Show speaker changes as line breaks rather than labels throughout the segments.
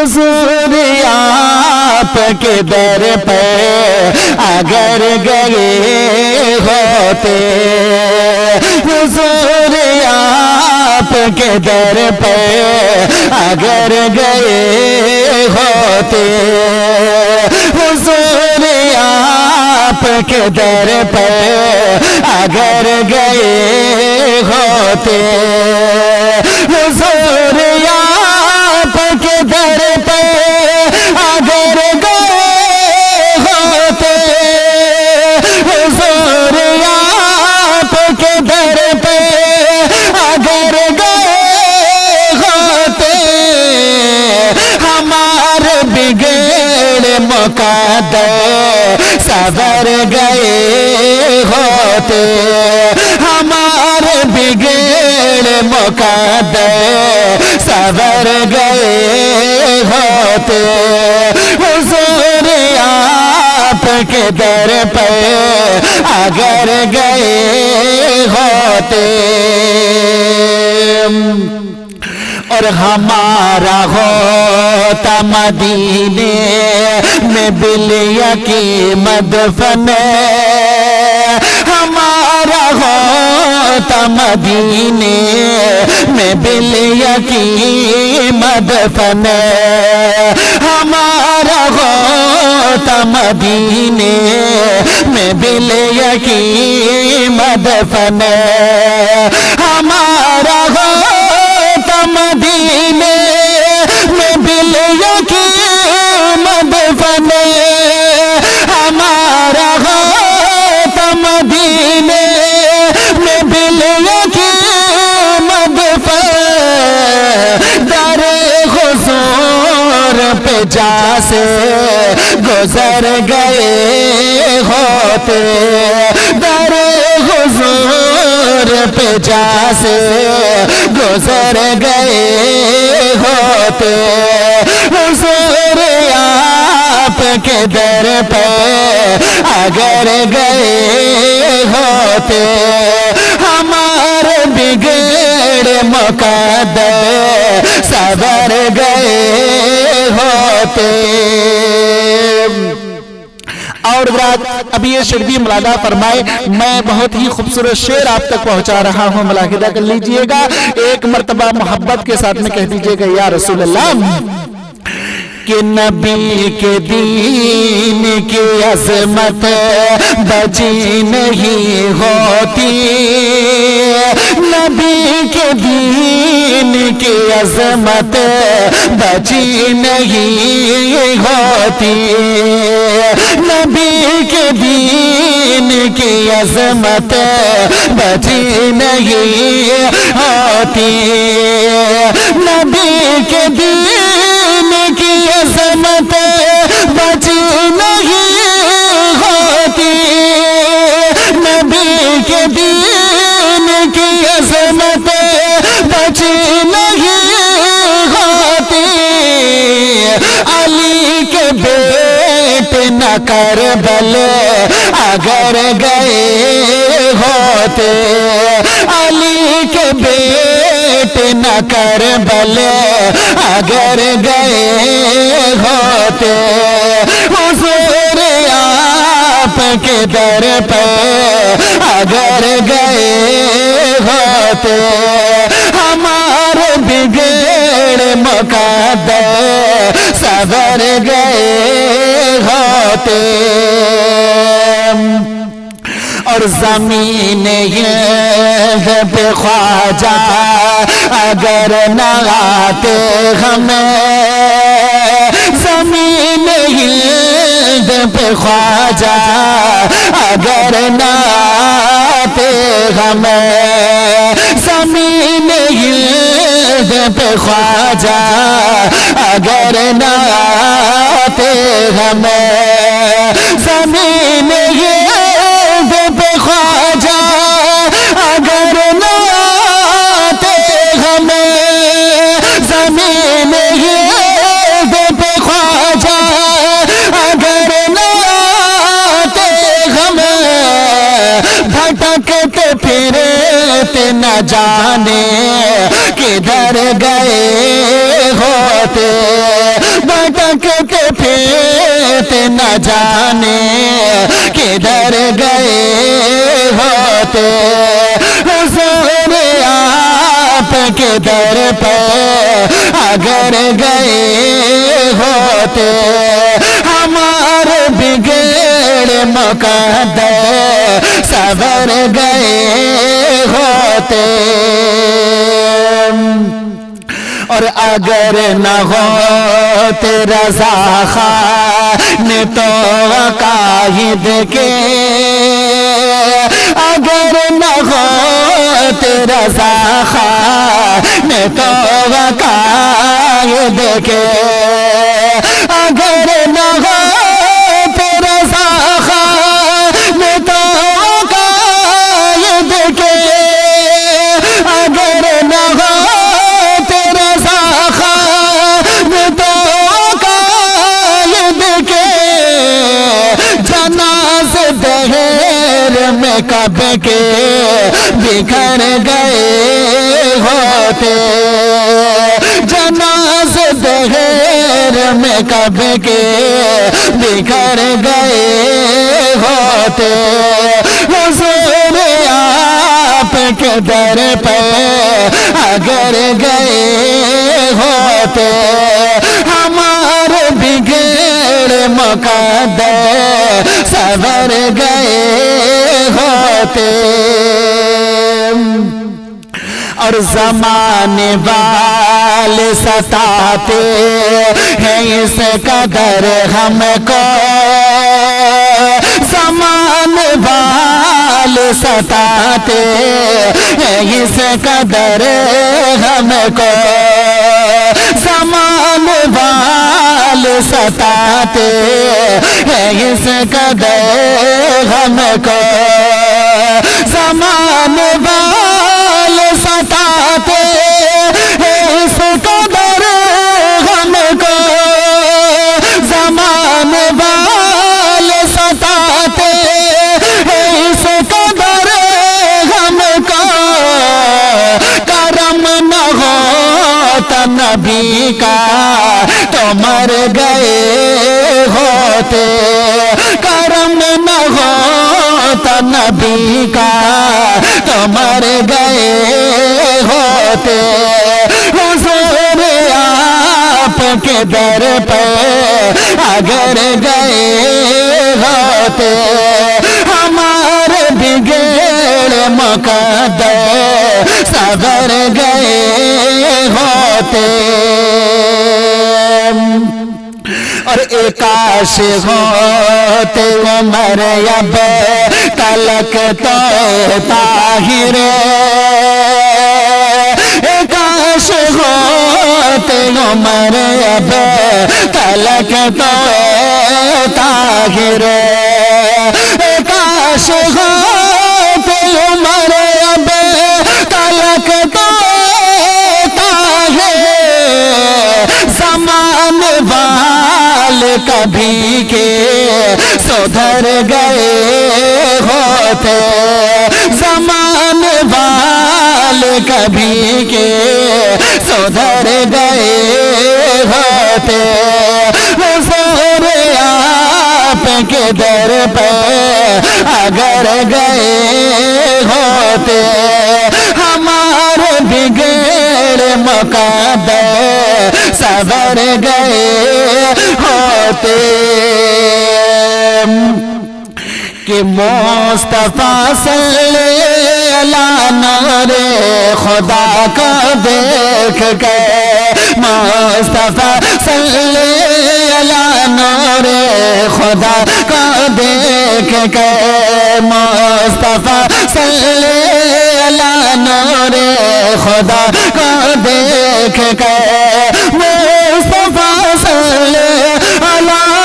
حضور آپ کے در پہ اگر گئے ہوتے، حضور آپ کے در پہ اگر گئے ہوتے، حضور آپ کے در پہ اگر گئے ہوتے، حضور آپ کے در پہ اگر گئے ہوتے، حضور آپ کے در پہ اگر گئے ہوتے، ہمارے بگڑے مقدر سنور گئے ہوتے، ہمارے بگڑے مقدر سنور گئے ہوتے، حضور آپ کے در پہ اگر گئے ہوتے، اور ہمارا ہوتا مدینے میں بلیہ کی مدفن، ہمارا ہوتا مدینے میں بلیہ کی مدفن، ہمارا ہوتا مدینے میں بلیہ کی مدفن، ہمارا ہوتا مدینے میں بلیہ کی مدفن، ہمارا ہوتا مدینے میں بلیہ کی مدفن، در حضور پہ جا سے گزر گئے ہوتے، در حضور پہ جا سے گزر گئے ہوتے، حضور آپ کے در پہ اگر گئے ہوتے، ہمارے بگڑے مقدر سنور گئے ہوتے۔ اور اب یہ شربی ملاحظہ فرمائے، میں بہت ہی خوبصورت شعر آپ تک پہنچا رہا ہوں، ملاحظہ کر لیجئے گا، ایک مرتبہ محبت کے ساتھ میں کہہ دیجئے گا یا رسول اللہ، کہ نبی کے دین کی عظمت بجی نہیں ہوتی، نبی کے دین کی عظمت بجی نہیں ہوتی، نبی کے دین کی عظمت بجی نہیں ہوتی، نبی کے دین کی عظمت بجی نہیں ہوتی، نبی کے دین کی عظمت بجی نہیں ہوتی، علی کے بیٹے نہ کربل اگر گئے ہوتے، علی کے بیٹے نہ کربل اگر گئے ہوتے، حضور آپ کے در پہ اگر گئے ہوتے، ہمارے بگڑے مقدر سنور گئے ہوتے، اور زمین یہ پہ خواجہ اگر نہ آتے ہمیں، زمین ہند پہ خواجہ اگر نہ آتے ہمیں، زمین ہند پہ خواجہ اگر نہ آتے ہمیں، زمین ہند پہ خواجہ اگر نہ آتے ہمیں، زمین ہند پہ خواجہ اگر نہ آتے ہمیں، بھٹکتے پھرتے نہ جانے کدھر گئے ہوتے، بھٹکتے پھرتے نہ جانے کدھر گئے ہوتے حضور آپ کے در پر اگر گئے ہوتے ہمارے بگڑے مقدر سنور گئے ہوتے اور اگر نہ ہو تیرا رضا تو عقائد کے اگر نہ ہو تیرا رضا تو عقائد کے اگر نہ ہو تیرا رضا تو عقائد کے اگر نہ ہو میں کب کے بکھر گئے ہوتے جناز دہر میں کب کے بکھر گئے ہوتے حضور آپ کے در پہ اگر گئے ہوتے ہمارے بگڑے مقدر سنور گئے ہوتے اور زمانے والے ستاتے ہیں اس قدر ہم کو زمانے والے ستاتے ہیں اس قدر ہم کو زمانے والے ستاتے ہیں اس قدر ہم کو زمانے والے ستاتے ہیں اس قدر ہم کو زمانے والے ستاتے ہیں اس قدر ہم کو کرم نہ ہوتا نبی کا تو مر گئے ہوتے کرم نہ ہوتا نبی کا تو مر گئے ہوتے حضور آپ کے در پہ اگر گئے ہوتے ہمارے بگڑے مقدر سنور گئے ہوتے اور ایک کاش ہوتے عمر اب تلک تو طاہر ایک کاش ہوتے عمر اب تلک تو طاہر ایک کاش ہوتے عمر اب تلک تو طاہر زمانے والے کبھی کے سدھر گئے ہوتے زمانے والے کبھی کے سدھر گئے ہوتے حضور آپ کے در پہ اگر گئے ہوتے ہمارے بگڑے مقدر سنور گئے ہوتے کہ مصطفیٰ صلی اللہ نور خدا کا دیکھ کے مصطفیٰ صلی اللہ نور خدا کا دیکھ کے مصطفیٰ صلی اللہ نور خدا کا دیکھ کے مصطفیٰ صلی اللہ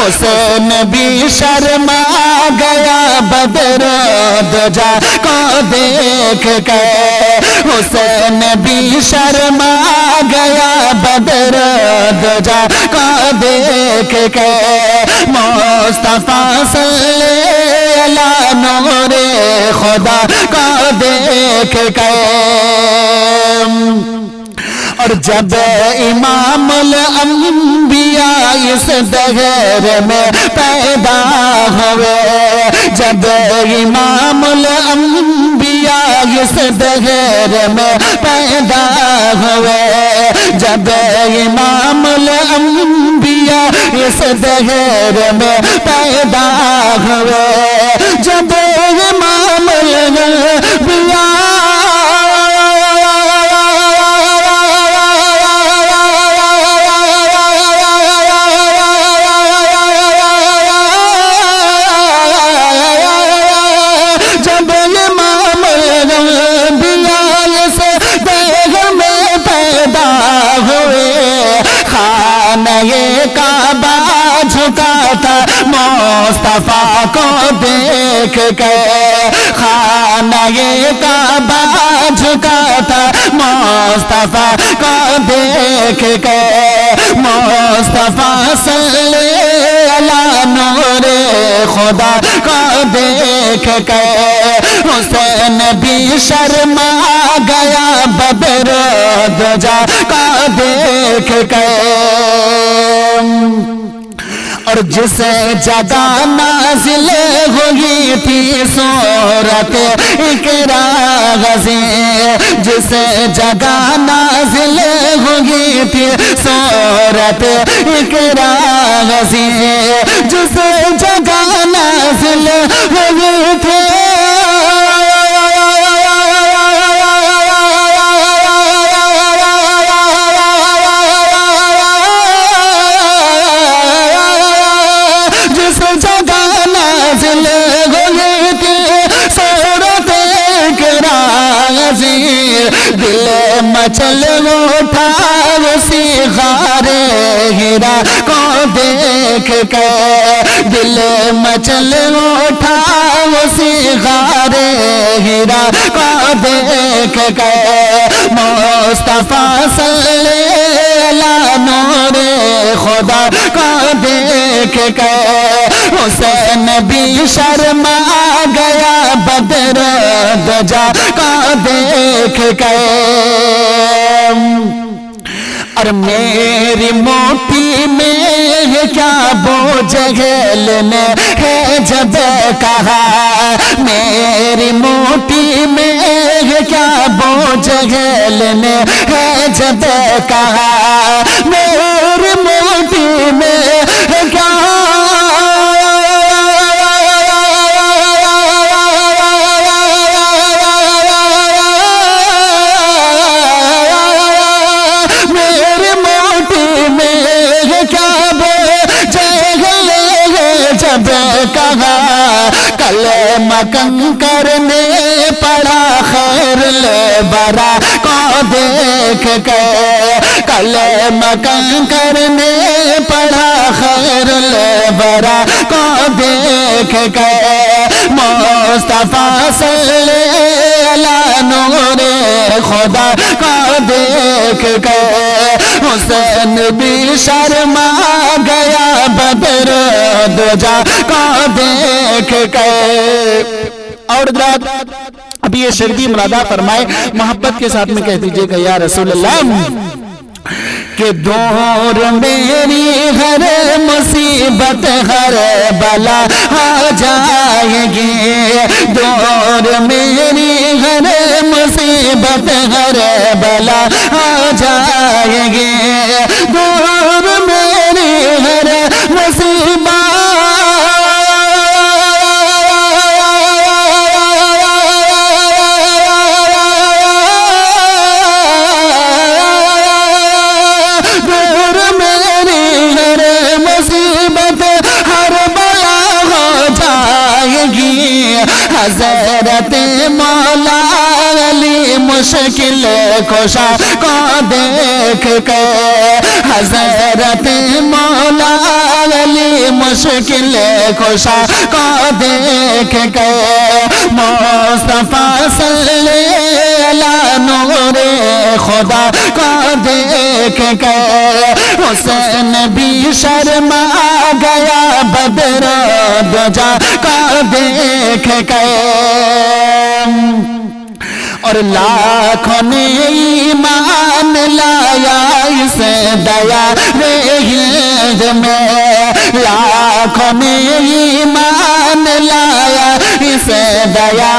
حسین بھی شرما گیا بدر دجا کو دیکھ کر، حسین بھی شرما گیا بدر دجا کو دیکھ کر، مصطفیٰ صلی اللہ نور خدا کو دیکھ کر۔ اور جب امام الانبیاء اس دہر میں پیدا ہوئے، جب امام الانبیاء اس دہر میں پیدا ہوئے، جب امام الانبیاء اس دہر میں پیدا ہوئے، جب امام الانبیاء مصطفیٰ کو دیکھ کے، خانہ کعبہ جھکا تھا مصطفیٰ کو دیکھ کے، مصطفیٰ صلی اللہ نور خدا کو دیکھ کے، حسین بھی شرما گیا بدر دجا کو دیکھ کے۔ اور جس جگہ نازل ہوئی تھی سورت اقرا غزیں، جس جگہ نازل ہوئی تھی سورت اقرا غزیں، جس جگہ نازل ہوئی تھی دل مچل اٹھا اسی غار ہرا کو دیکھ کے، دل مچل اٹھا اسی غار ہرا کو دیکھ کے، مصطفیٰ صلی اللہ نور خدا کو دیکھ کے، حسین بھی شرما گیا بدر دجا کو دیکھ کے۔ اور میری موٹی میں کیا بوجھ لینے ہے جب کہا، میری موٹی میں کیا بوجھ لینے ہے جب کہا، میری موٹی میں کیا کہا، کلمہ کنکر نے پڑھا خیر الورا کو دیکھ کے، کلمہ کنکر نے پڑھا خیر الورا کو دیکھ کے، مصطفیٰ صلی اللہ نور خدا کو دیکھ کے، حسین بھی شرما گیا بدر دجا کو دیکھ کے۔ اور اب یہ شردی مرادہ فرمائے، محبت کے ساتھ میں کہہ دیجئے کہ یا رسول اللہ کہ دور میری ہر مصیبت ہر بلا آ جائے گی، دور میری ہر مصیبت ہر بلا آ جائے گی، دور میری ہر مصیبت حضرت مولا علی مشکل کشا کو دیکھ کے حضرت مولا علی مشکل کشا کو دیکھ کے مصطفیٰ صلی علی نور خدا کو دیکھ کے حسین بھی شرما گیا بدر دجا کو دیکھ کے اور لاکھوں نے ایمان لایا اس دیا ہند میں لاکھوں نے ایمان لایا اس دیا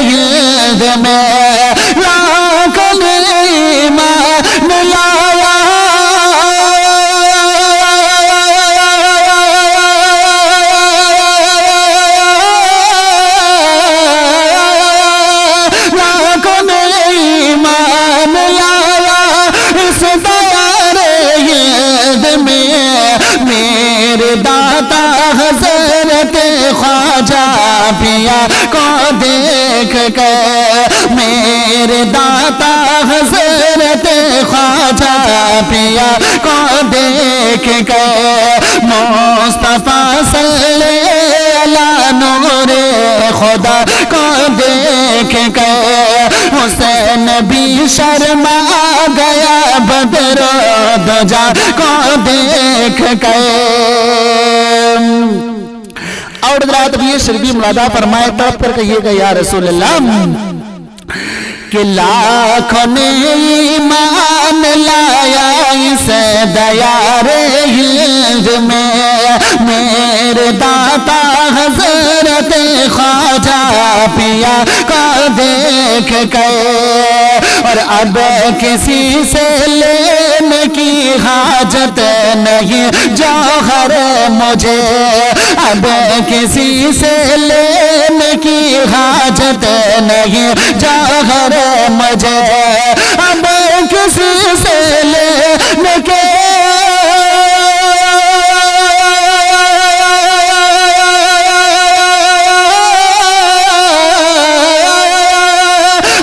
ہند میں لاکھوں نے ایمان لایا داتا حضرت خواجہ پیا کو دیکھ کے میرے داتا حضرت خواجہ پیا کو دیکھ کے مصطفیٰ صلی علی نور خدا کو دیکھ کے حسین بھی شرما گیا بدر دجا کو دیکھ کے اور حضرات بھی شربی ملادہ فرمائے تڑپ کر کہیے گا یا رسول اللہ کہ لاکھوں نے ایمان لایا اس دیار ہند میں میرے داتا حضرت خواجہ پیا کو دیکھ کے اور اب کسی سے لینے کی حاجت نہیں جوہر مجھے اب کسی سے لینے کی حاجت نہیں جوہر مجھے اب کسی سے لینے کے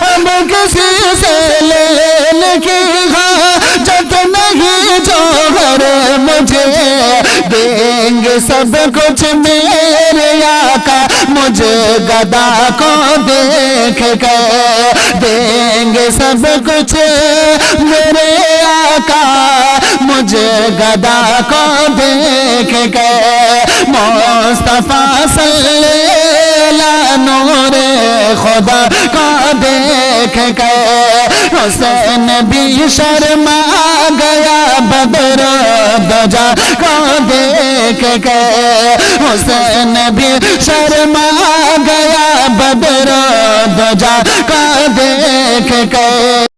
اب کسی سے لینے کی حاجت نہیں جوہر مجھے دیں گے سب کچھ میرے آقا مجھے گدا کو دیکھ کے دیں گے سب کچھ میرے آقا مجھے گدا کو دیکھ کے مصطفیٰ صلی علی نور خدا کو دیکھ کے حسین بھی شرما گیا بدر دجا کو دیکھ کے حسین بھی شرما گیا بدر دجا کو دیکھ کے